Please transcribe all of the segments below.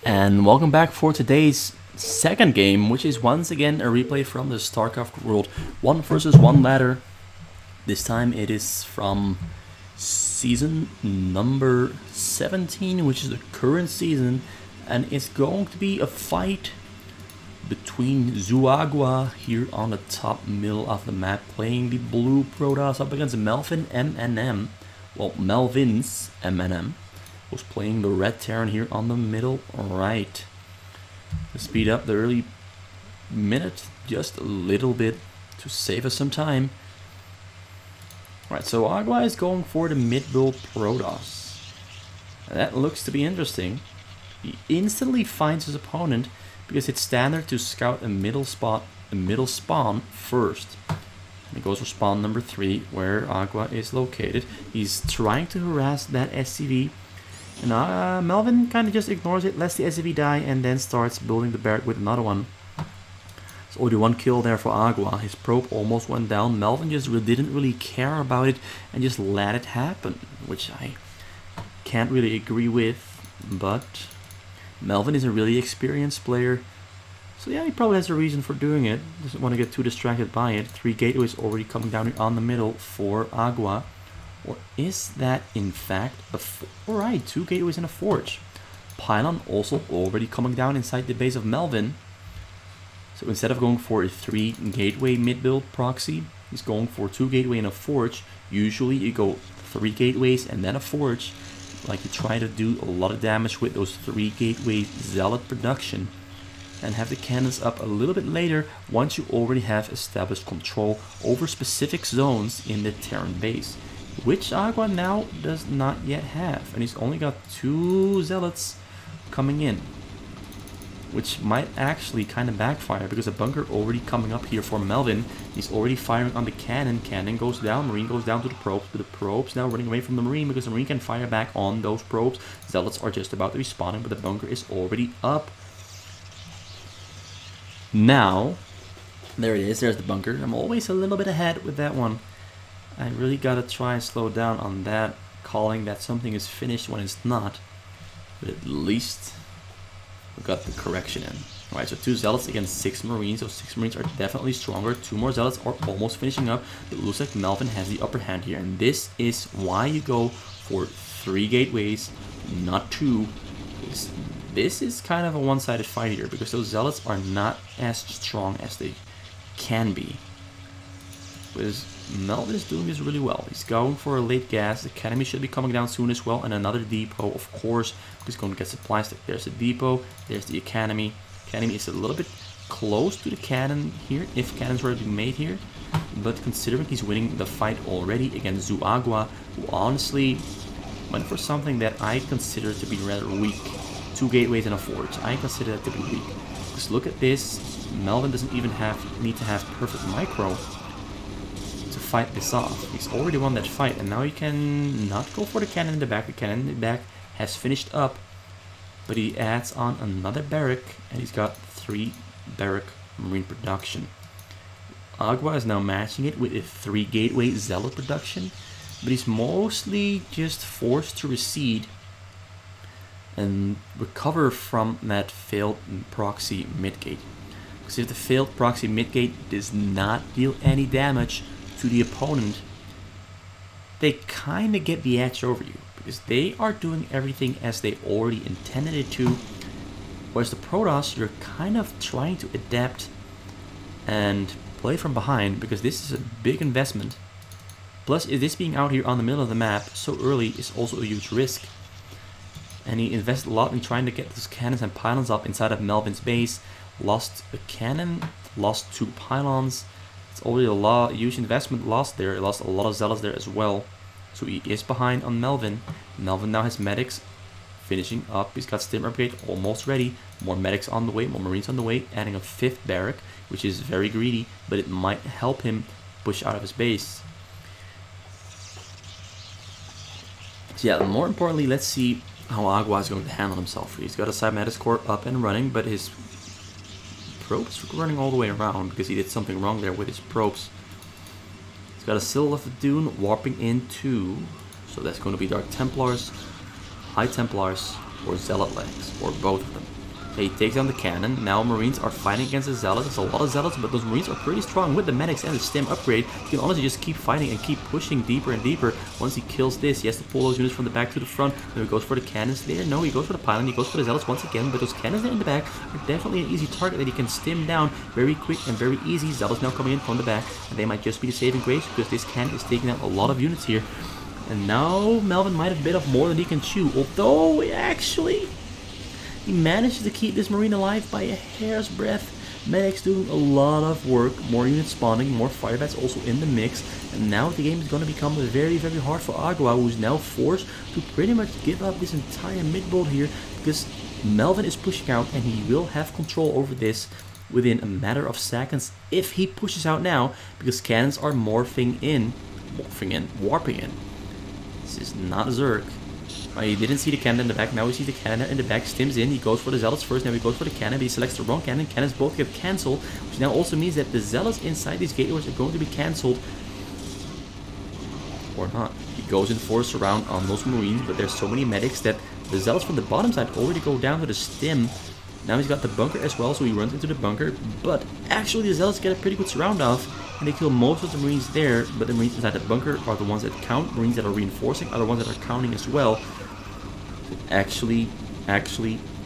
And welcome back for today's second game, which is once again a replay from the Starcraft world. 1 versus 1 ladder. This time it is from season number 17, which is the current season. And it's going to be a fight between Agua here on the top middle of the map, playing the blue Protoss up against MnM. Well, MelvinS MnM was playing the red Terran here on the middle right. To speed up the early minute just a little bit to save us some time. Right, so Agua is going for the mid-build Protoss. That looks to be interesting. He instantly finds his opponent because it's standard to scout a middle spawn first. And he goes for spawn number 3 where Agua is located. He's trying to harass that SCV. And Melvin kind of just ignores it, lets the SCV die, and then starts building the barrack with another one. So only one kill there for Agua. His probe almost went down. Melvin just didn't really care about it and just let it happen, which I can't really agree with. But Melvin is a really experienced player, so yeah, he probably has a reason for doing it. Doesn't want to get too distracted by it. 3 gateways already coming down here on the middle for Agua. Or is that in fact a alright, 2 gateways and a forge. Pylon also already coming down inside the base of Melvin. So instead of going for a 3 gateway mid-build proxy, he's going for 2 gateway and a forge. Usually you go 3 gateways and then a forge. Like you try to do a lot of damage with those 3 gateway zealot production. And have the cannons up a little bit later once you already have established control over specific zones in the Terran base, which Agua now does not yet have, and he's only got 2 zealots coming in, which might actually kind of backfire because a bunker already coming up here for Melvin. He's already firing on the cannon. Cannon goes down, Marine goes down to the probes, but the probes now running away from the Marine because the Marine can fire back on those probes. Zealots are just about to be spawning, but the bunker is already up. Now, there it is, there's the bunker. I'm always a little bit ahead with that one. I really gotta try and slow down on that, calling that something is finished when it's not. But at least we got the correction in. Alright, so 2 zealots against 6 marines. Those 6 marines are definitely stronger. 2 more zealots are almost finishing up. But it looks like Melvin has the upper hand here. And this is why you go for 3 gateways, not 2. This is kind of a one-sided fight here, because those zealots are not as strong as they can be. Because Melvin is doing this really well. He's going for a late gas. The academy should be coming down soon as well, and another depot, of course. He's going to get supplies. There's the depot. There's the academy. Academy is a little bit close to the cannon here, if cannons were to be made here. But considering he's winning the fight already against Agua, who honestly went for something that I consider to be rather weak. 2 gateways and a forge. I consider that to be weak. Because look at this. Melvin doesn't even need to have perfect micro to fight this off. He's already won that fight, and now he can not go for the cannon in the back. The cannon in the back has finished up, but he adds on another barrack, and he's got 3 barrack marine production. Agua is now matching it with a 3 gateway zealot production, but he's mostly just forced to recede and recover from that failed proxy midgate. Because if the failed proxy midgate does not deal any damage to the opponent, they kind of get the edge over you, because they are doing everything as they already intended it to, whereas the Protoss, you're kind of trying to adapt and play from behind, because this is a big investment. Plus, this being out here on the middle of the map so early is also a huge risk. And he invested a lot in trying to get those cannons and pylons up inside of Melvin's base. Lost a cannon, lost 2 pylons. It's already a huge investment lost there. He lost a lot of zealots there as well. So he is behind on Melvin. Melvin now has medics finishing up. He's got stim upgrade almost ready. More medics on the way, more marines on the way. Adding a 5th barrack, which is very greedy, but it might help him push out of his base. So yeah, more importantly, let's see how Agua is going to handle himself. He's got a cybernetics core up and running, but his probes running all the way around because he did something wrong there with his probes. He's got a Citadel of the Dune warping into, so that's going to be Dark Templars, High Templars, or Zealot legs, or both of them. Okay, he takes down the cannon. Now Marines are fighting against the Zealots. There's a lot of Zealots, but those Marines are pretty strong with the medics and the stim upgrade. You can honestly just keep fighting and keep pushing deeper and deeper. Once he kills this, he has to pull those units from the back to the front. Then he goes for the cannons there. No, he goes for the pylon. He goes for the Zealots once again, but those cannons there in the back are definitely an easy target that he can stim down very quick and very easy. Zealots now coming in from the back, and they might just be the saving grace because this cannon is taking out a lot of units here. And now Melvin might have bit off more than he can chew, although actually he manages to keep this Marine alive by a hair's breadth. Medics doing a lot of work, more units spawning, more fire bats also in the mix, and now the game is going to become very, very hard for Agua, who's now forced to pretty much give up this entire mid-board here, because Melvin is pushing out and he will have control over this within a matter of seconds if he pushes out now, because cannons are warping in. This is not Zerg. He didn't see the cannon in the back, now he sees the cannon in the back, stims in, he goes for the Zealots first, now he goes for the cannon, but he selects the wrong cannon. Cannons both get cancelled, which now also means that the Zealots inside these gateways are going to be cancelled. Or not. He goes in for a surround on those Marines, but there's so many medics that the Zealots from the bottom side already go down to the stim. Now he's got the bunker as well, so he runs into the bunker, but actually the Zealots get a pretty good surround off, and they kill most of the Marines there, but the Marines inside the bunker are the ones that count. Marines that are reinforcing are the ones that are counting as well. Actually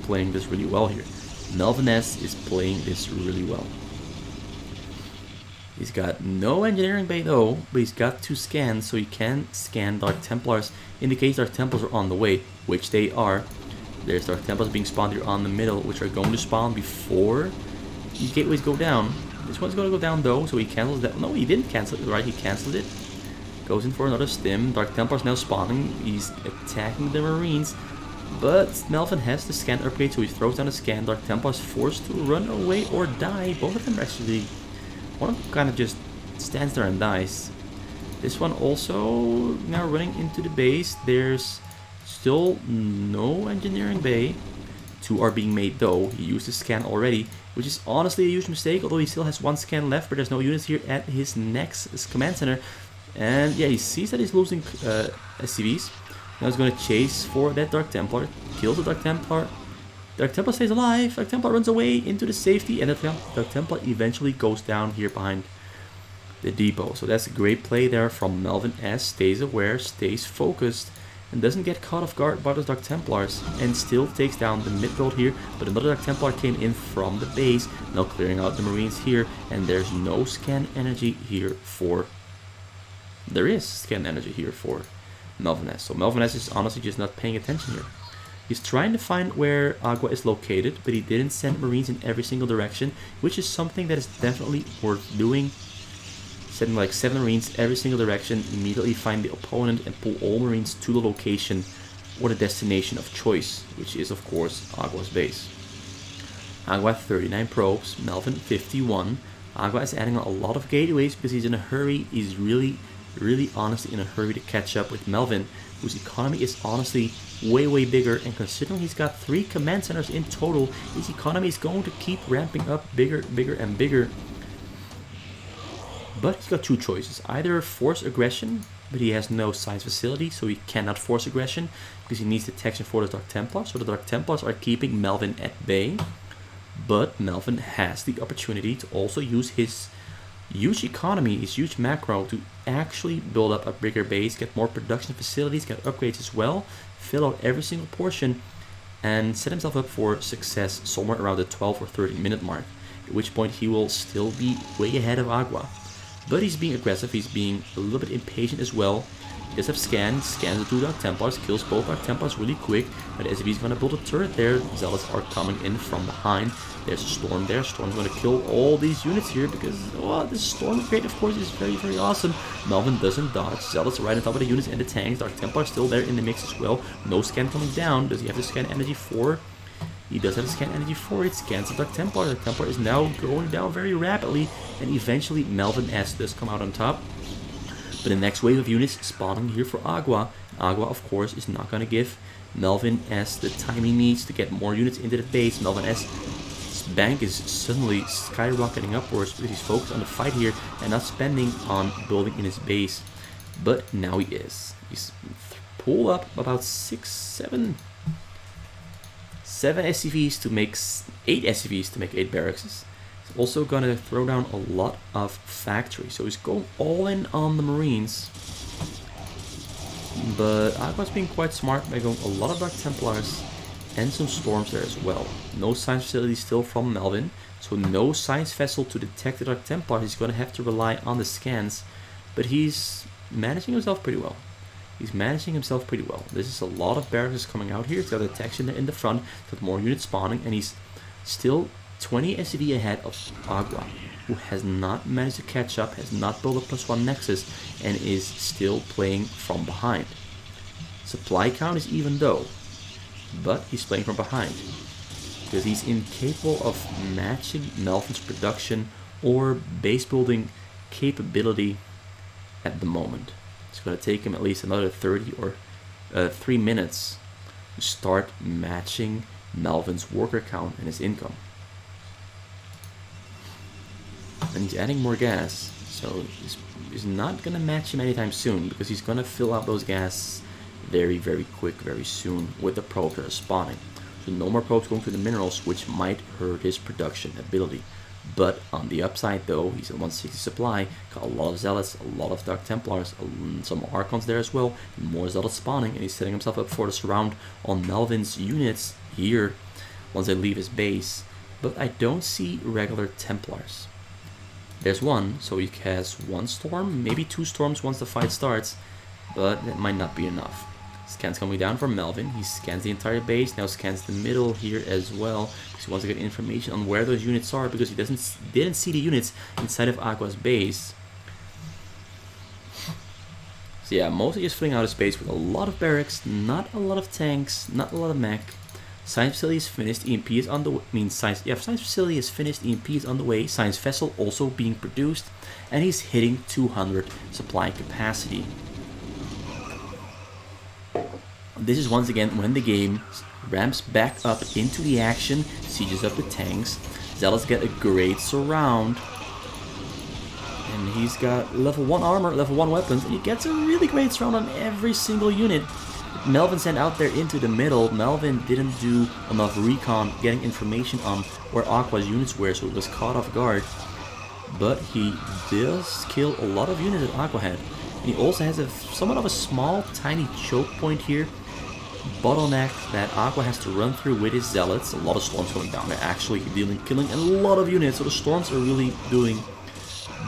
playing this really well here. MelvinS is playing this really well. He's got no engineering bay though, but he's got 2 scans, so he can scan Dark Templars in the case Dark Templars are on the way, which they are. There's Dark Templars being spawned here on the middle, which are going to spawn before these gateways go down. This one's going to go down though, so he cancels that. No, he didn't cancel it, right? He canceled it. Goes in for another stim. Dark Templars now spawning. He's attacking the Marines, but Melvin has the scan upgrade, so he throws down the scan. Dark Templars forced to run away or die. Both of them are actually... One of them kind of just stands there and dies. This one also now running into the base. There's still no engineering bay. 2 are being made though. He used the scan already, which is honestly a huge mistake, although he still has 1 scan left, but there's no units here at his next command center. And yeah, he sees that he's losing SCVs. Now he's going to chase for that Dark Templar, kills the Dark Templar. Dark Templar stays alive, Dark Templar runs away into the safety, and the Dark Templar eventually goes down here behind the depot. So that's a great play there from MelvinS. Stays aware, stays focused, and doesn't get caught off guard by those Dark Templars, and still takes down the mid-build here. But another Dark Templar came in from the base, now clearing out the Marines here, and there's no scan energy here for... There is scan energy here for MelvinS. So MelvinS is honestly just not paying attention here. He's trying to find where Agua is located, but he didn't send Marines in every single direction, which is something that is definitely worth doing. Sending like 7 Marines every single direction, immediately find the opponent and pull all Marines to the location or the destination of choice, which is of course Agua's base. Agua 39 probes, Melvin 51. Agua is adding a lot of gateways because he's in a hurry. He's really honestly in a hurry to catch up with Melvin, whose economy is honestly way bigger, and considering he's got 3 command centers in total, his economy is going to keep ramping up bigger and bigger. But he's got 2 choices: either force aggression, but he has no science facility, so he cannot force aggression because he needs detection for the Dark Templars. So the Dark Templars are keeping Melvin at bay, but Melvin has the opportunity to also use his huge economy, his huge macro, to actually build up a bigger base, get more production facilities, get upgrades as well, fill out every single portion, and set himself up for success somewhere around the 12 or 13 minute mark, at which point he will still be way ahead of Agua. But he's being aggressive, he's being a little bit impatient as well. He does have scans the 2 Dark Templars, kills both Dark Templars really quick, but as if he's going to build a turret there, Zealots are coming in from behind. There's a Storm there. Storm's going to kill all these units here because, well, this Storm upgrade, of course, is very awesome. Melvin doesn't dodge. Zealots are right on top of the units and the tanks. Dark Templar still there in the mix as well. No scan coming down. Does he have the scan energy for? He does have the scan energy for it. Scans the Dark Templar. The Templar is now going down very rapidly, and eventually MelvinS does come out on top. But the next wave of units spawning here for Agua. Agua, of course, is not going to give MelvinS the time he needs to get more units into the base. MelvinS' bank is suddenly skyrocketing upwards because he's focused on the fight here and not spending on building in his base. But now he is. He's pulled up about 6, 7 7 SCVs to make 8 SCVs to make 8 barracks. He's also gonna throw down a lot of factories, so he's going all in on the Marines. But Agua's being quite smart by going a lot of Dark Templars and some Storms there as well. No science facility still from Melvin, so no science vessel to detect the Dark Templar. He's gonna have to rely on the scans, but he's managing himself pretty well. He's managing himself pretty well. This is a lot of barracks coming out here. He's got the detection in the front, got more units spawning, and he's still 20 SCV ahead of Agua, who has not managed to catch up, has not built a +1 nexus, and is still playing from behind. Supply count is even though, but he's playing from behind because he's incapable of matching Melvin's production or base building capability at the moment. It's going to take him at least another 30 or 3 minutes to start matching Melvin's worker count and his income. And he's adding more gas, so he's not going to match him anytime soon because he's going to fill out those gas very quick, very soon with the probes that are spawning. So no more probes going to the minerals, which might hurt his production ability. But on the upside though, he's at 160 supply, got a lot of Zealots, a lot of Dark Templars, some Archons there as well, more Zealots spawning, and he's setting himself up for the surround on Melvin's units here once they leave his base. But I don't see regular Templars. There's one, so he has 1 storm, maybe 2 storms once the fight starts, but that might not be enough. Scans coming down from Melvin. He scans the entire base, now scans the middle here as well, because he wants to get information on where those units are, because he didn't see the units inside of Agua's base. So yeah, mostly just filling out his base with a lot of barracks, not a lot of tanks, not a lot of mech. Science facility is finished, EMP is on the way, science facility is finished, EMP is on the way, science vessel also being produced, and he's hitting 200 supply capacity. This is once again when the game ramps back up into the action, sieges up the tanks, Zealots get a great surround, and he's got level 1 armor, level 1 weapons, and he gets a really great surround on every single unit. Melvin sent out there into the middle. Melvin didn't do enough recon getting information on where Aqua's units were, so it was caught off guard. But he does kill a lot of units that Aqua had. And he also has somewhat of a small, tiny choke point here. Bottleneck that Agua has to run through with his Zealots. A lot of storms going down. They're actually killing a lot of units, so the storms are really doing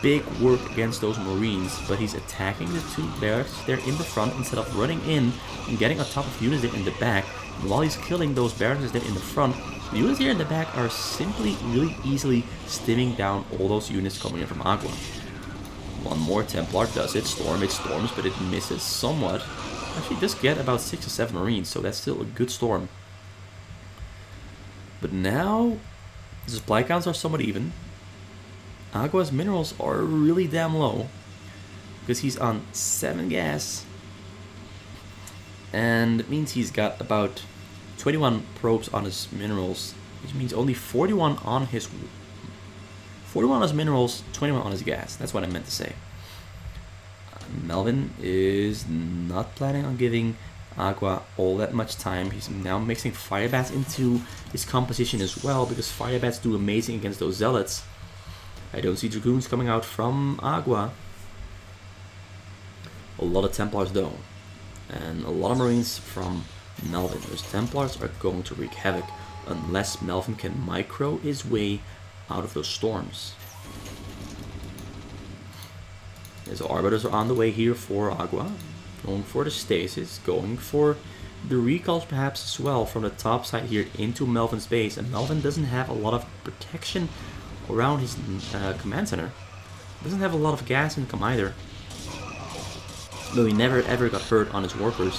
big work against those Marines. But he's attacking the 2 barracks there in the front instead of running in and getting on top of units there in the back. And while he's killing those barracks there in the front, the units here in the back are simply really easily stimming down all those units coming in from Agua. One more Templar does it storms, but it misses somewhat. Actually does get about 6 or 7 Marines, so that's still a good storm. But now the supply counts are somewhat even. Agua's minerals are really damn low because he's on 7 gas, and it means he's got about 21 probes on his minerals, which means only 41 on his minerals, 21 on his gas. That's what I meant to say. Melvin is not planning on giving Agua all that much time. He's now mixing fire bats into his composition as well, because fire bats do amazing against those Zealots. I don't see Dragoons coming out from Agua. A lot of Templars though, and a lot of Marines from Melvin. Those Templars are going to wreak havoc unless Melvin can micro his way out of those storms. His Arbiters are on the way here for Agua, going for the stasis, going for the recalls perhaps as well from the top side here into Melvin's base. And Melvin doesn't have a lot of protection around his command center. Doesn't have a lot of gas income either. Though he never ever got hurt on his workers.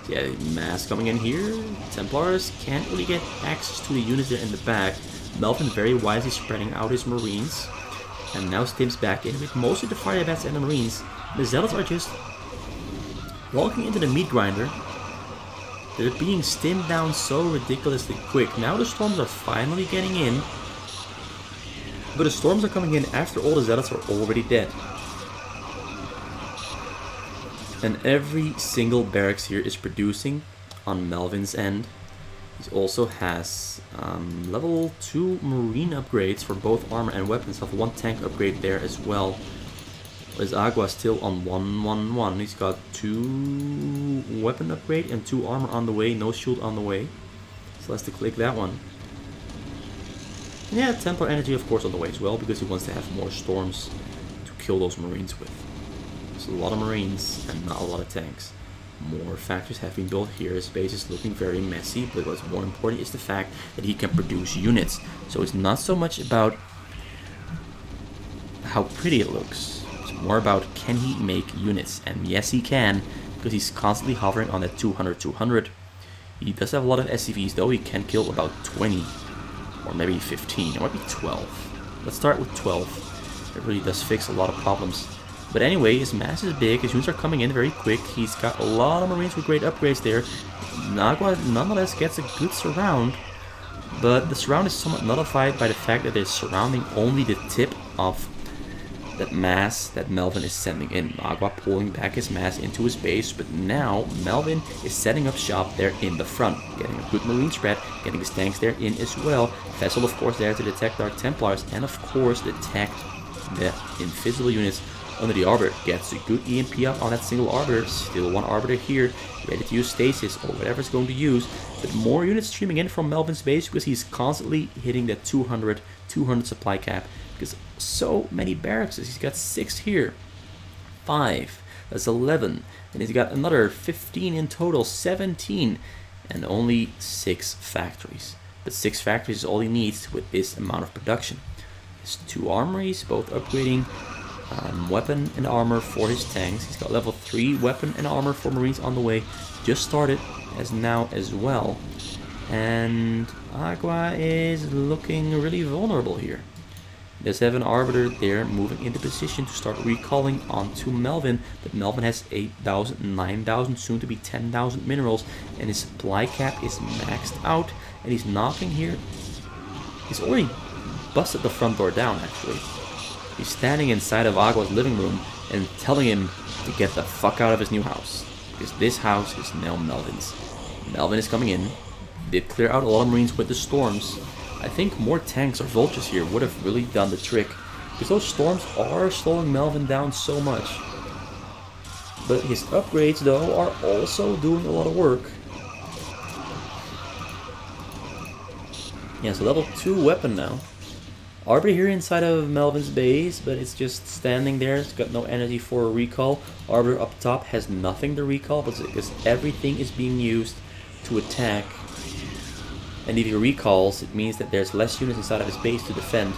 So yeah, mass coming in here. Templars can't really get access to the units there in the back. Melvin very wisely spreading out his Marines. And now Stim's back in with most of the fire bats and the Marines. The Zealots are just walking into the meat grinder. They're being stimmed down so ridiculously quick. Now the storms are finally getting in. But the storms are coming in after all the Zealots are already dead. And every single barracks here is producing on Melvin's end. He also has level 2 marine upgrades for both armor and weapons. Have 1 tank upgrade there as well. Whereas Agua still on 111. He's got 2 weapon upgrade and 2 armor on the way. No shield on the way. So let's click that one. And yeah, Templar energy of course on the way as well, because he wants to have more storms to kill those marines with. There's a lot of marines and not a lot of tanks. More factories have been built here. His base is looking very messy, but what's more important is the fact that he can produce units. So it's not so much about how pretty it looks. It's more about, can he make units? And yes, he can, because he's constantly hovering on that 200. He does have a lot of SCVs though. He can kill about 20 or maybe 15. It might be 12. Let's start with 12. It really does fix a lot of problems. But anyway, his mass is big, his units are coming in very quick, he's got a lot of marines with great upgrades there. Agua nonetheless gets a good surround, but the surround is somewhat nullified by the fact that they're surrounding only the tip of that mass that Melvin is sending in. Agua pulling back his mass into his base, but now Melvin is setting up shop there in the front, getting a good marine spread, getting his tanks there in as well. Vessel of course there to detect Dark Templars, and of course detect the invisible units under the arbiter. Gets a good EMP up on that single arbiter. Still 1 arbiter here, ready to use stasis or whatever it's going to use. But more units streaming in from MelvinS base, because he's constantly hitting that 200 supply cap. Because so many barracks. He's got 6 here, 5. That's 11. And he's got another 15 in total, 17, and only 6 factories. But 6 factories is all he needs with this amount of production. His 2 armories, both upgrading. Weapon and armor for his tanks. He's got level 3 weapon and armor for marines on the way. Just started as now as well. And Agua is looking really vulnerable here. Does have an arbiter there moving into position to start recalling onto Melvin. But Melvin has 8,000, 9,000, soon to be 10,000 minerals. And his supply cap is maxed out. And he's knocking here. He's already busted the front door down actually. He's standing inside of Agua's living room and telling him to get the fuck out of his new house. Because this house is now Melvin's. Melvin is coming in. Did clear out a lot of marines with the storms. I think more tanks or vultures here would have really done the trick. Because those storms are slowing Melvin down so much. But his upgrades though are also doing a lot of work. Yeah, so level 2 weapon now. Arbiter here inside of MelvinS base, but it's just standing there. It's got no energy for a recall. Arbiter up top has nothing to recall, but because everything is being used to attack. And if he recalls, it means that there's less units inside of his base to defend.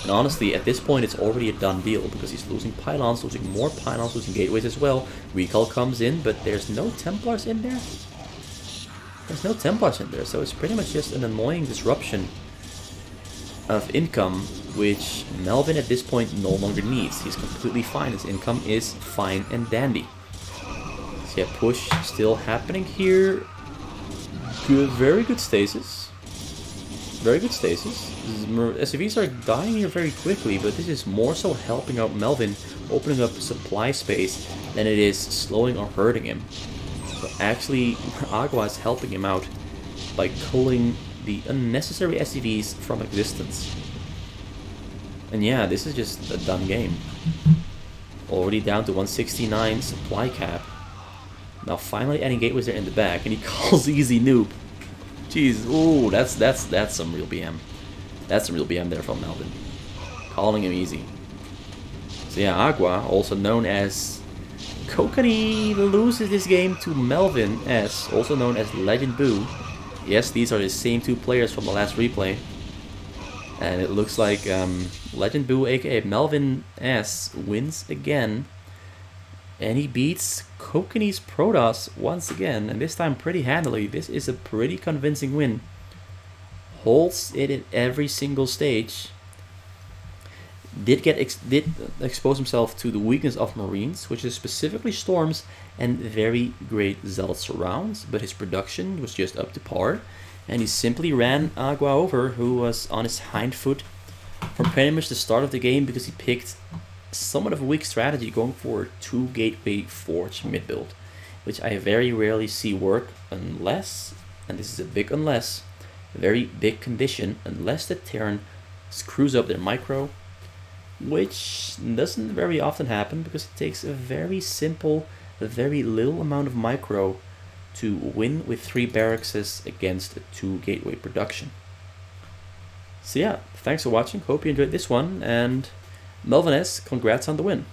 And honestly, at this point, it's already a done deal, because he's losing pylons, losing more pylons, losing gateways as well. Recall comes in, but there's no Templars in there. There's no Templars in there, so it's pretty much just an annoying disruption of income, which Melvin at this point no longer needs. He's completely fine. His income is fine and dandy. So yeah, push still happening here. Good, very good stasis. Very good stasis. SCVs are dying here very quickly, but this is more so helping out Melvin, opening up supply space, than it is slowing or hurting him. So actually, Agua is helping him out by culling the unnecessary SCVs from existence. And yeah, this is just a done game. Already down to 169 supply cap. Now finally adding gateways there in the back, and he calls easy noob. Jeez, ooh, that's some real BM. That's some real BM there from Melvin. Calling him easy. So yeah, Agua, also known as Kokani, loses this game to MelvinS, also known as Legend Boo. Yes, these are the same 2 players from the last replay. And it looks like Legend Boo, aka MelvinS, wins again. And he beats Kokani's Protoss once again, and this time pretty handily. This is a pretty convincing win. Holds it at every single stage. Did expose himself to the weakness of Marines, which is specifically Storms and very great Zealot surrounds, but his production was just up to par, and he simply ran Agua over, who was on his hind foot from pretty much the start of the game, because he picked somewhat of a weak strategy going for 2 Gateway Forge mid build, which I very rarely see work unless and this is a big unless, a very big condition, unless the Terran screws up their micro, which doesn't very often happen because it takes a very simple, a very little amount of micro to win with 3 barracks against a 2 gateway production. So yeah, thanks for watching, hope you enjoyed this one, and MelvinS, congrats on the win.